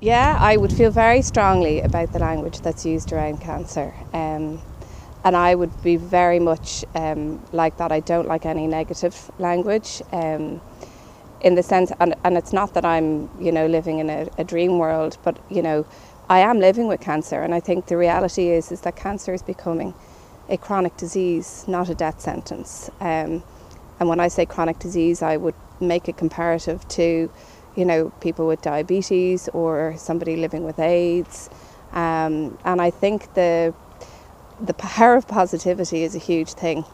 Yeah, I would feel very strongly about the language that's used around cancer. And I would be very much like that. I don't like any negative language. In the sense, and it's not that I'm, living in a dream world, but, I am living with cancer. And I think the reality is that cancer is becoming a chronic disease, not a death sentence. And when I say chronic disease, I would make a comparative to, people with diabetes or somebody living with AIDS. And I think the power of positivity is a huge thing.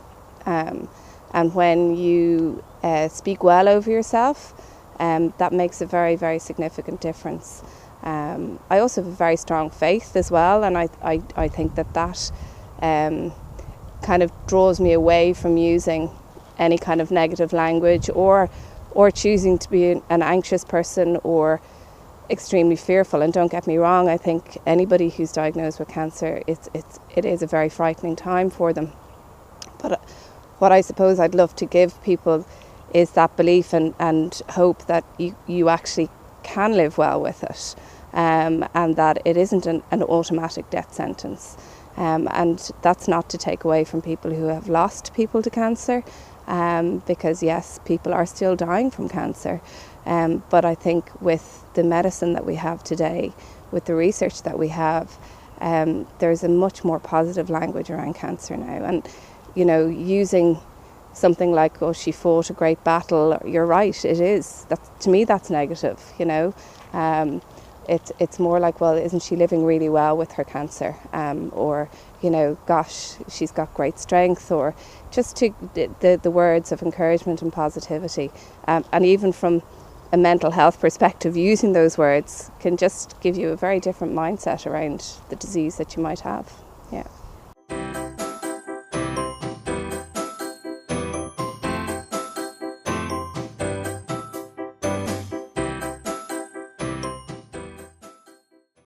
And when you speak well over yourself, that makes a very, very significant difference. I also have a very strong faith as well, and I think that kind of draws me away from using any kind of negative language or choosing to be an anxious person or extremely fearful. And don't get me wrong, I think anybody who's diagnosed with cancer, it is a very frightening time for them. But what I suppose I'd love to give people is that belief and hope that you actually can live well with it, and that it isn't an automatic death sentence. And that's not to take away from people who have lost people to cancer, because yes, people are still dying from cancer. But I think with the medicine that we have today, with the research that we have, there's a much more positive language around cancer now. And, using something like, oh, she fought a great battle, you're right, it is. To me, that's negative, It's more like, well, isn't she living really well with her cancer? Or, gosh, she's got great strength, or just the words of encouragement and positivity. And even from a mental health perspective, using those words can just give you a very different mindset around the disease that you might have. Yeah.